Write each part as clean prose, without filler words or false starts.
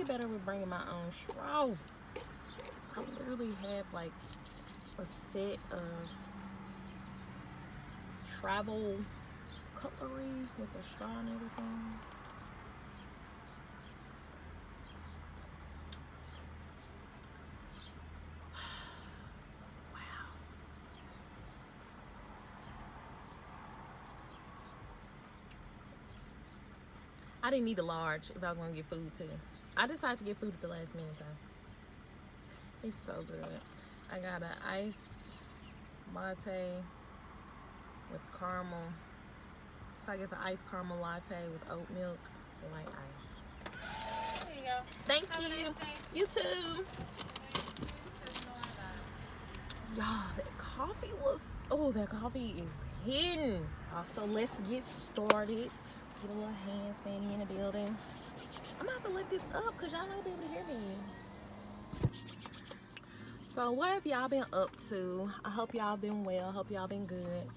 better with bringing my own straw. I literally have like a set of travel cutlery with the straw and everything. I didn't need a large if I was gonna get food too. I decided to get food at the last minute though. It's so good. I got an iced latte with caramel. So I guess an iced caramel latte with oat milk, light ice. There you go. Thank you. You too. Y'all, that coffee was, oh, that coffee is hidden. So let's get started. Get a little hand sandy in the building. I'm gonna have to let this up because y'all not be able to hear me. So what have y'all been up to? I hope y'all been well. I hope y'all been good.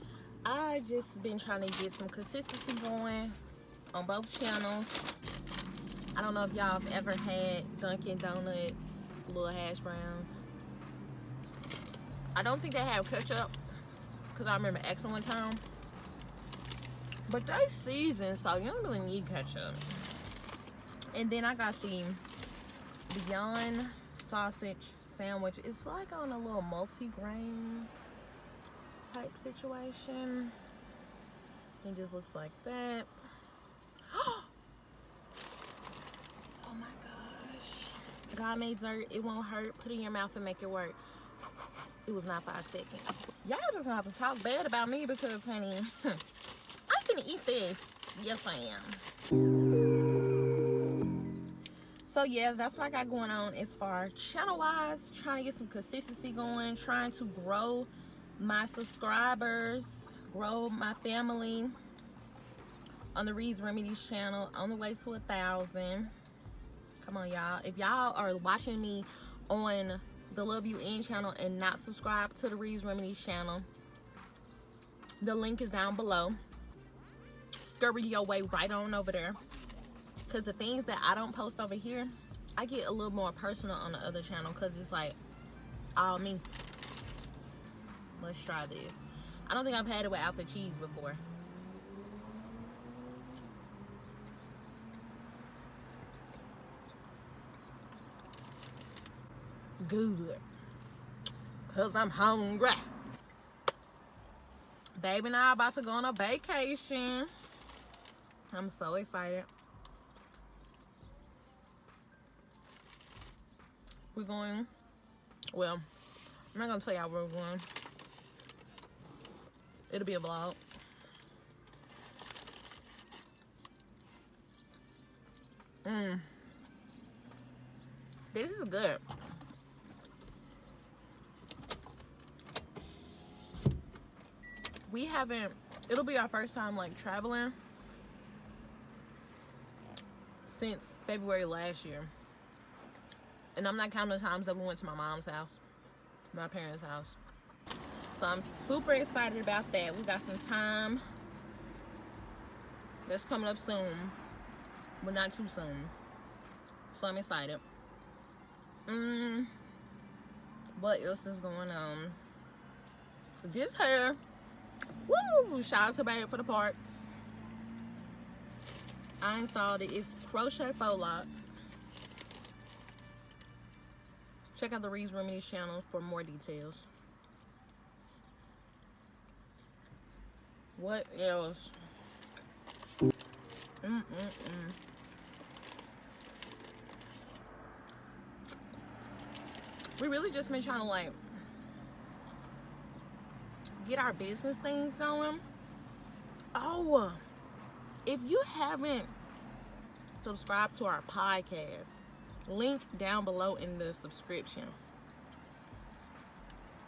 I just been trying to get some consistency going on both channels. I don't know if y'all have ever had Dunkin' Donuts little hash browns. I don't think they have ketchup because I remember asking one time. But they seasoned, so you don't really need ketchup. And then I got the Beyond sausage sandwich. It's like on a little multi-grain type situation. It just looks like that. Oh my gosh. God made dessert. It won't hurt. Put it in your mouth and make it work. It was not 5 seconds. Y'all just gonna have to talk bad about me because, honey, I'm gonna eat this. Yes, I am. So, yeah, that's what I got going on as far channel-wise. Trying to get some consistency going. Trying to grow my subscribers. Grow my family on the Remedies channel. On the way to 1,000. Come on, y'all. If y'all are watching me on the Love You In channel and not subscribed to the Remedies channel, the link is down below. Scurry your way right on over there, because the things that I don't post over here, I get a little more personal on the other channel because it's like all me. Let's try this. I don't think I've had it without the cheese before. Good, because I'm hungry. Baby and I about to go on a vacation. I'm so excited. We're going, well, I'm not gonna tell y'all where we're going. It'll be a vlog. This is good. We haven't, it'll be our first time like traveling since February last year. And I'm not counting the times that we went to my mom's house, my parents' house. So I'm super excited about that. We got some time that's coming up soon, but not too soon. So I'm excited. What else is going on? This hair. Woo! Shout out to Babe for the parts. I installed it. It's crochet faux locks. Check out the Remedies channel for more details. What else? We really just been trying to like get our business things going. Oh, if you haven't subscribed to our podcast, link down below in the subscription.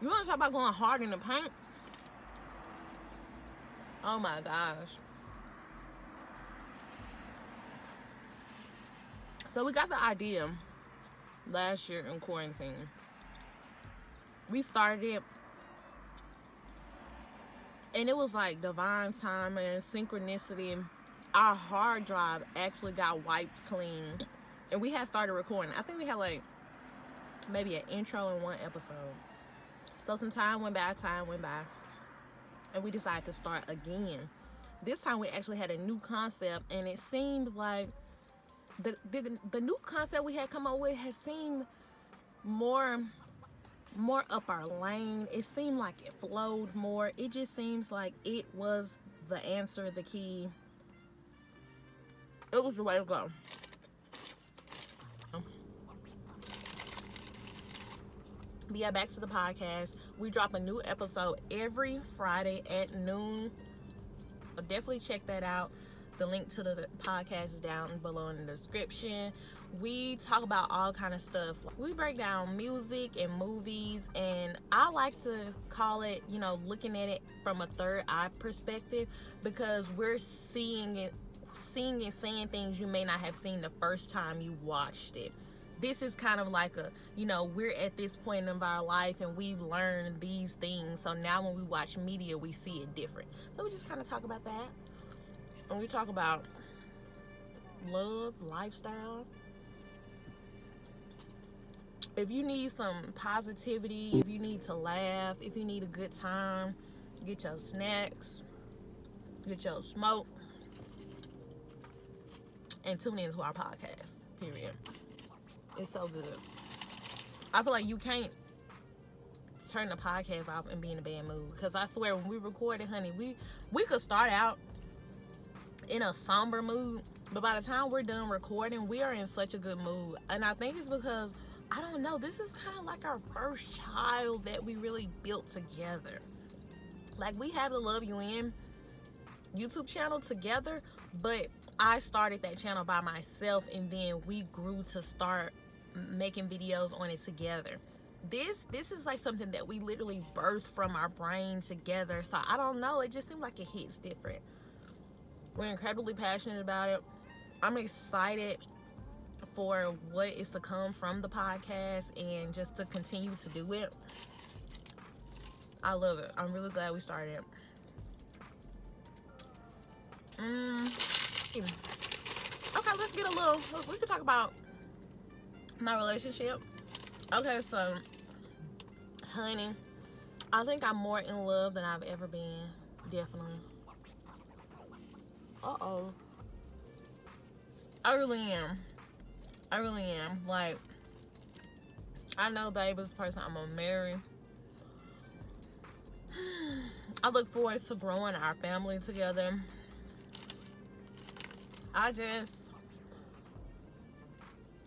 You want to talk about going hard in the paint? Oh my gosh. So we got the idea last year in quarantine. We started it, and it was like divine timing, synchronicity. Our hard drive actually got wiped clean And we had started recording. I think we had like maybe an intro in one episode. So some time went by, and we decided to start again. This time we actually had a new concept, and it seemed like the new concept we had come up with has seemed more up our lane. It seemed like it flowed more. It just seems like it was the answer, the key. It was the way to go. But yeah, back to the podcast. We drop a new episode every Friday at noon. Definitely check that out. The link to the podcast is down below in the description. We talk about all kind of stuff. We break down music and movies, and I like to call it, you know, looking at it from a third eye perspective, because we're seeing and saying things you may not have seen the first time you watched it. This is kind of like a, you know, we're at this point of our life and we've learned these things. So now when we watch media, we see it different. So we just kind of talk about that. And we talk about love, lifestyle. If you need some positivity, if you need to laugh, if you need a good time, get your snacks, get your smoke, and tune into our podcast, period. It's so good. I feel like you can't turn the podcast off and be in a bad mood. Because I swear, when we recorded, honey, we could start out in a somber mood, but by the time we're done recording, we are in such a good mood. And I think it's because, I don't know, this is kind of like our first child that we really built together. Like, we have the Love You In YouTube channel together, but I started that channel by myself, and then we grew to start making videos on it together. This is like something that we literally birthed from our brain together. So I don't know, it just seemed like it hits different. We're incredibly passionate about it. I'm excited for what is to come from the podcast and just to continue to do it. I love it. I'm really glad we started. Okay, let's get a little, we could talk about my relationship. Okay, so, honey, I think I'm more in love than I've ever been. Definitely. Uh-oh. I really am. Like, I know babe is the person I'm gonna marry. I look forward to growing our family together.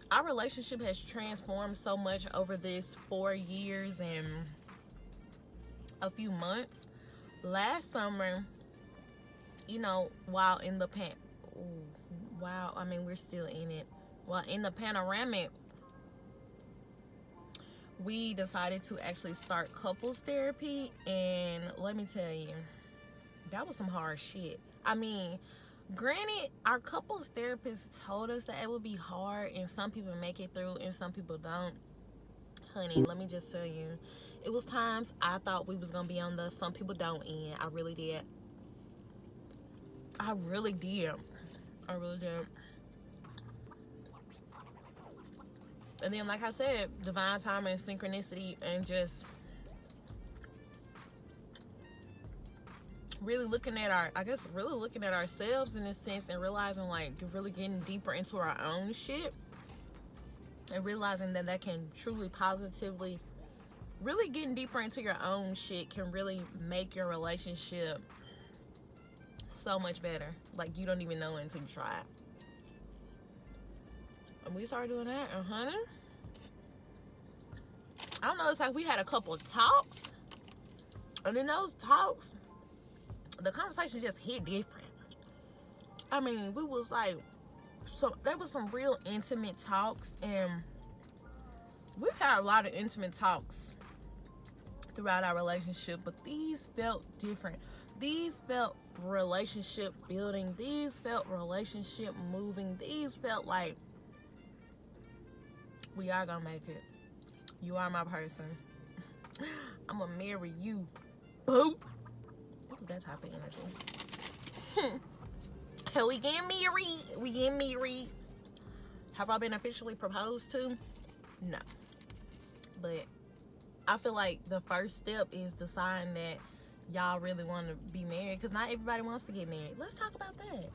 Our relationship has transformed so much over this 4 years and a few months. Last summer, you know, while in the we're still in it. While in the panoramic, we decided to actually start couples therapy, and let me tell you, that was some hard shit. I mean, granted, our couples therapist told us that it would be hard, and some people make it through and some people don't. Honey, let me just tell you, it was times I thought we was gonna be on the some people don't end. I really did. And then, like I said, divine timing and synchronicity, and just really looking at ourselves in a sense, and realizing, like, really getting deeper into our own shit, and realizing that can truly positively, really getting deeper into your own shit can really make your relationship so much better. Like, you don't even know until you try it. And we started doing that, and honey, I don't know, it's like we had a couple of talks, and in those talks, the conversation just hit different. I mean, we was like, there was some real intimate talks, and we've had a lot of intimate talks throughout our relationship, but these felt different. These felt relationship building. These felt relationship moving. These felt like, we are gonna make it. You are my person. I'm gonna marry you. Boo. What was that type of energy? We getting married. Have I been officially proposed to? No. But I feel like the first step is deciding that y'all really want to be married, because not everybody wants to get married. Let's talk about that.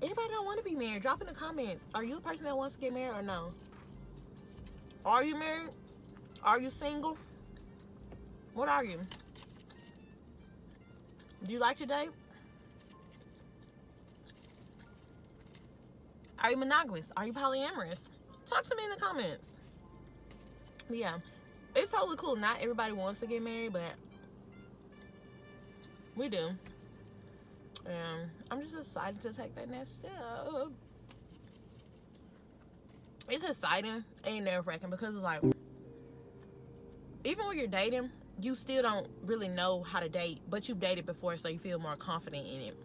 Anybody don't want to be married? Drop in the comments. Are you a person that wants to get married or no? Are you married? Are you single? What are you? Do you like to date? Are you monogamous? Are you polyamorous? Talk to me in the comments. But yeah, it's totally cool. Not everybody wants to get married, but we do. And I'm just excited to take that next step. It's exciting and nerve-wracking because it's like, even when you're dating, you still don't really know how to date, but you've dated before, so you feel more confident in it.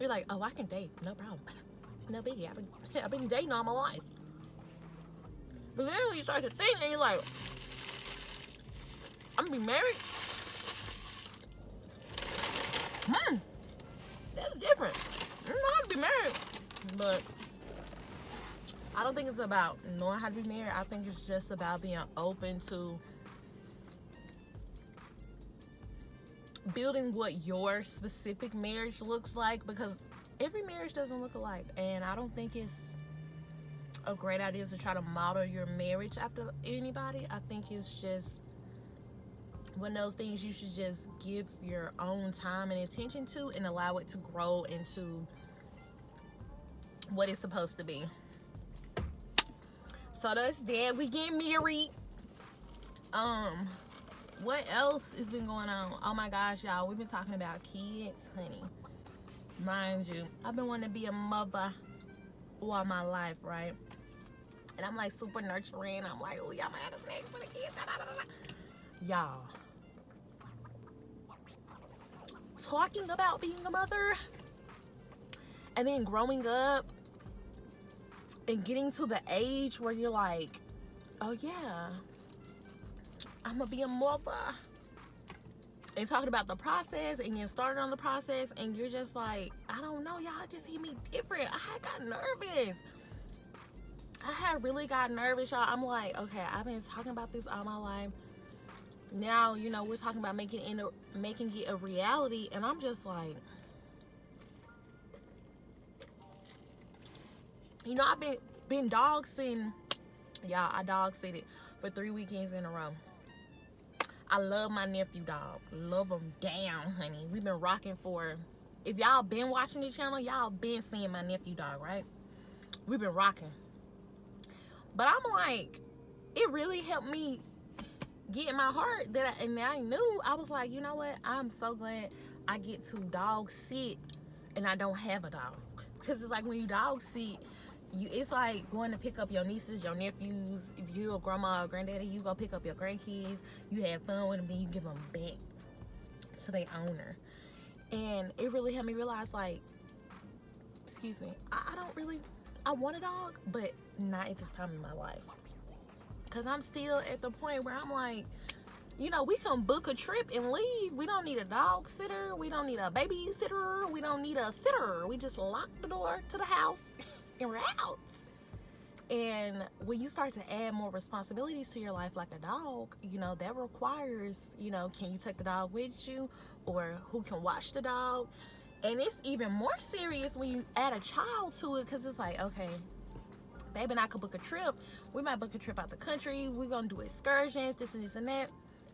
You're like, oh, I can date, no problem, no biggie. I've been dating all my life. But then when you start to think, and you're like, I'm gonna be married. That's different. I don't know how to be married, but I don't think it's about knowing how to be married. I think it's just about being open to building what your specific marriage looks like, because every marriage doesn't look alike, and I don't think it's a great idea to try to model your marriage after anybody. I think it's just one of those things you should just give your own time and attention to and allow it to grow into what it's supposed to be. So that's that. We get married. What else has been going on? Oh my gosh, y'all, we've been talking about kids, honey. Mind you, I've been wanting to be a mother all my life, right? And I'm like super nurturing. I'm like, oh, y'all might have snacks for the kids. Y'all, talking about being a mother and then growing up and getting to the age where you're like, oh yeah, I'm gonna be a mother, and talking about the process and getting started on the process, and you're just like, I don't know, y'all, it just hit me different. I had got nervous. I had really got nervous, y'all. I'm like, okay, I've been talking about this all my life. Now, you know, we're talking about making it a reality, and I'm just like, you know, I've been dog sitting, y'all. I dog sitted for 3 weekends in a row. I love my nephew dog. Love him down, honey. We've been rocking for, if y'all been watching the channel, y'all been seeing my nephew dog, right? We've been rocking. But I'm like, it really helped me get in my heart that I knew. I was like, you know what? I'm so glad I get to dog sit and I don't have a dog. Because it's like when you dog sit, it's like going to pick up your nieces, your nephews. If you're a grandma or granddaddy, you go pick up your grandkids. You have fun with them, then you give them back to their owner. And it really helped me realize, like, excuse me, I want a dog, but not at this time in my life. Because I'm still at the point where I'm like, you know, we can book a trip and leave. We don't need a dog sitter. We don't need a babysitter. We don't need a sitter. We just lock the door to the house and we're out. And when you start to add more responsibilities to your life, like a dog, you know, that requires, you know, can you take the dog with you, or who can watch the dog? And it's even more serious when you add a child to it, because it's like, okay, babe and I could book a trip. We might book a trip out the country. We're going to do excursions, this and this and that.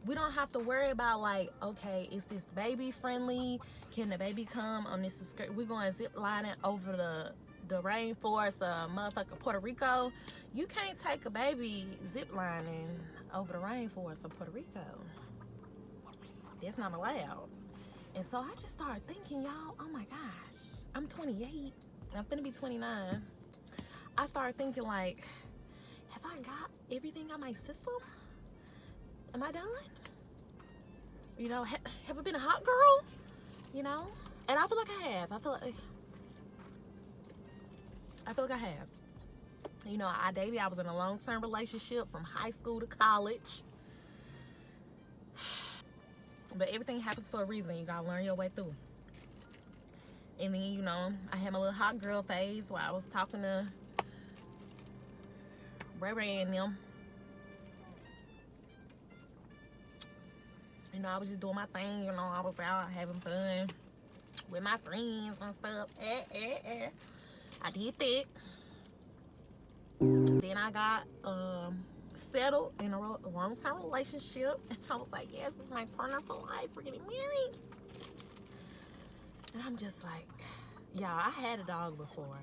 We don't have to worry about, like, okay, is this baby friendly? Can the baby come on this excursion? We're going zip lining over the rainforest of motherfucking Puerto Rico. You can't take a baby zip lining over the rainforest of Puerto Rico. That's not allowed. And so I just started thinking, y'all, oh my gosh, I'm 28. I'm finna be 29. I started thinking, like, have I got everything on my system? Am I done? You know, have I been a hot girl? You know? And I feel like I have. I feel like I have. You know, I was in a long-term relationship from high school to college. But everything happens for a reason. You gotta learn your way through. And then, you know, I had my little hot girl phase where I was talking to Ray and them. You know, I was just doing my thing. You know, I was out having fun with my friends and stuff. I did that. Then I got settled in a long-term relationship. And I was like, yes, this is my partner for life. We're getting married. And I'm just like, y'all, I had a dog before.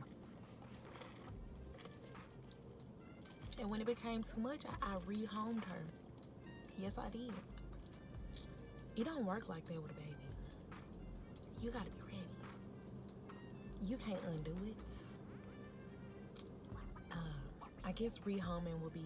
And when it became too much, I rehomed her. Yes, I did. It don't work like that with a baby. You gotta be ready. You can't undo it. I guess rehoming would be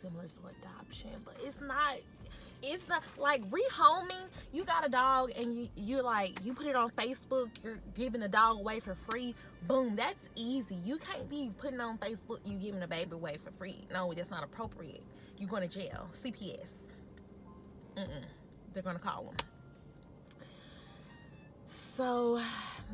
similar to adoption, but it's not like rehoming. You got a dog and you put it on Facebook, you're giving a dog away for free. Boom, that's easy. You can't be putting on Facebook you giving a baby away for free. No, that's not appropriate. You're going to jail. CPS. They're gonna call them. So,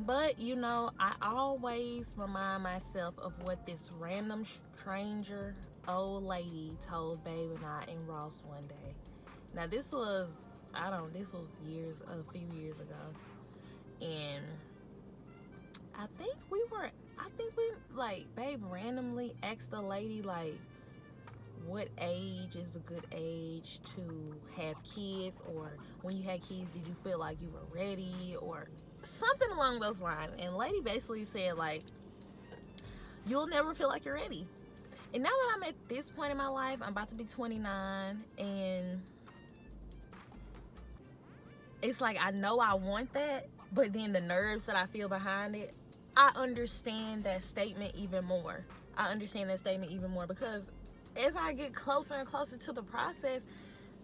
but you know, I always remind myself of what this random stranger old lady told Babe and I in Ross one day. Now this was, this was a few years ago, and I think we Babe randomly asked the lady like, what age is a good age to have kids, or when you had kids, did you feel like you were ready, or something along those lines. And lady basically said like, you'll never feel like you're ready. And now that I'm at this point in my life, I'm about to be 29, and it's like I know I want that, but then the nerves that I feel behind it, I understand that statement even more. Because as I get closer and closer to the process,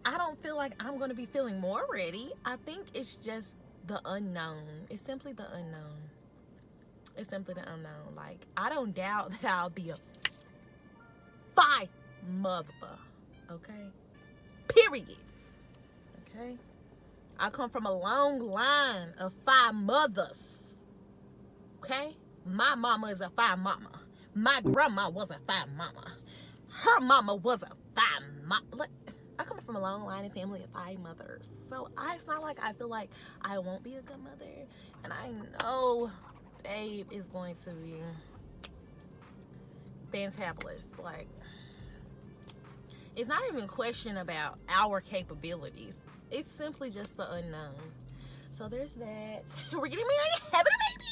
I don't feel like I'm going to be feeling more ready. I think it's just the unknown. It's simply the unknown. Like, I don't doubt that I'll be a fine mother. Okay? Period. Okay? I come from a long line of 5 mothers. Okay? My mama is a 5 mama. My grandma was a 5 mama. Her mama was a 5 mama. I come from a long line of family of 5 mothers. So it's not like I feel like I won't be a good mother. And I know Babe is going to be fantabulous. Like, it's not even a question about our capabilities. It's simply just the unknown. So there's that. We're getting married, having a baby.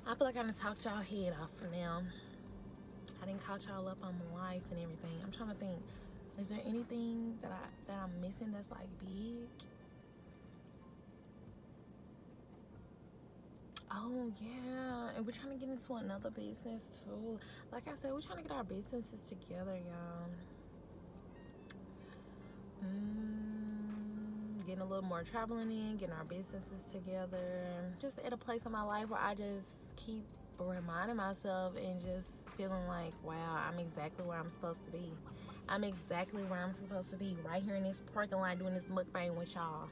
I feel like I done talked y'all head off for now. I didn't caught y'all up on my life and everything. I'm trying to think. Is there anything that I'm missing that's like big? Oh yeah, and we're trying to get into another business too. Like I said, we're trying to get our businesses together, y'all. Getting a little more traveling in, getting our businesses together. Just at a place in my life where I just keep reminding myself and just feeling like, wow, I'm exactly where I'm supposed to be. I'm exactly where I'm supposed to be, right here in this parking lot doing this mukbang with y'all.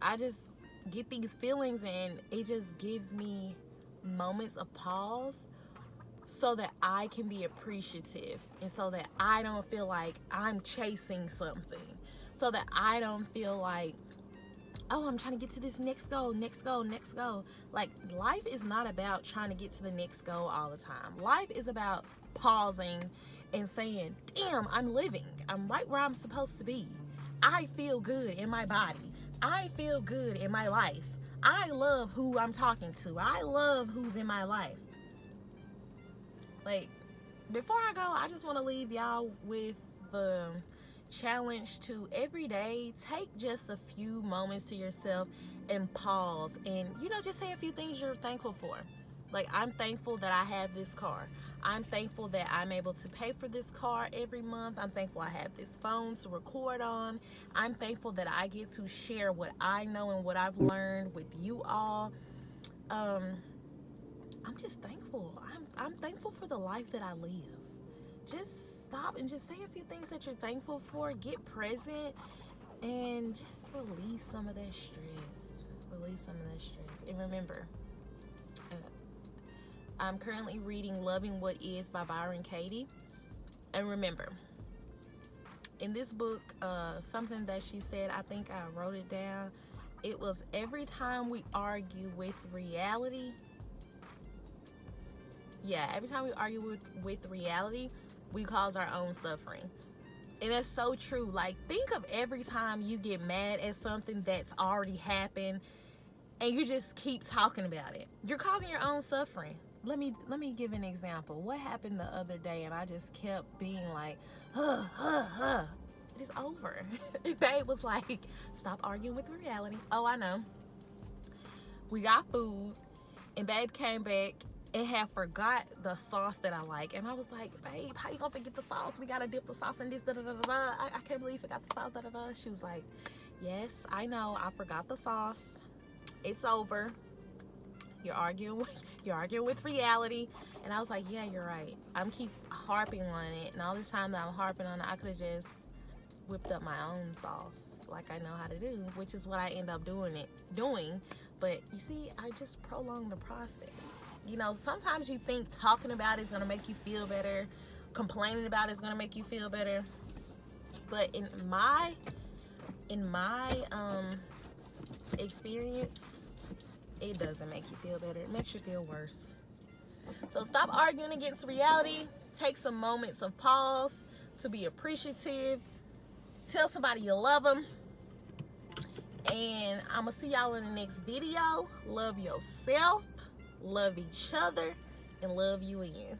I just get these feelings and it just gives me moments of pause so that I can be appreciative, and so that I don't feel like I'm chasing something, so that I don't feel like, oh, I'm trying to get to this next goal. Like, life is not about trying to get to the next goal all the time. Life is about pausing and saying, damn, I'm living. I'm right where I'm supposed to be. I feel good in my body. I feel good in my life. I love who I'm talking to. I love who's in my life. Like, before I go, I just want to leave y'all with the challenge to every day take just a few moments to yourself and pause and, you know, just say a few things you're thankful for. Like, I'm thankful that I have this car. I'm thankful that I'm able to pay for this car every month. I'm thankful I have this phone to record on. I'm thankful that I get to share what I know and what I've learned with you all. I'm just thankful. I'm thankful for the life that I live. Just stop and just say a few things that you're thankful for. Get present and just release some of that stress. And remember, I'm currently reading Loving What Is by Byron Katie. And remember, in this book, something that she said, I think I wrote it down. It was, every time we argue with reality, every time we argue with reality, we cause our own suffering. And that's so true. Like, think of every time you get mad at something that's already happened and you just keep talking about it. You're causing your own suffering. Let me give an example. What happened the other day and I just kept being like, It is over. And Babe was like, stop arguing with reality. Oh, I know. We got food and Babe came back and had forgot the sauce that I like. And I was like, babe, how you gonna forget the sauce? We gotta dip the sauce in this, da da da da. I can't believe you forgot the sauce, da da da. She was like, yes, I know, I forgot the sauce. It's over. You're arguing with reality. And I was like, yeah, you're right. I'm keep harping on it. And all this time that I'm harping on it, I could have just whipped up my own sauce like I know how to do, which is what I end up doing. But you see, I just prolong the process. You know, sometimes you think talking about it is going to make you feel better. Complaining about it is going to make you feel better. But in my experience, it doesn't make you feel better. It makes you feel worse. So stop arguing against reality. Take some moments of pause to be appreciative. Tell somebody you love them. And I'm going to see y'all in the next video. Love yourself. Love each other, and love you in.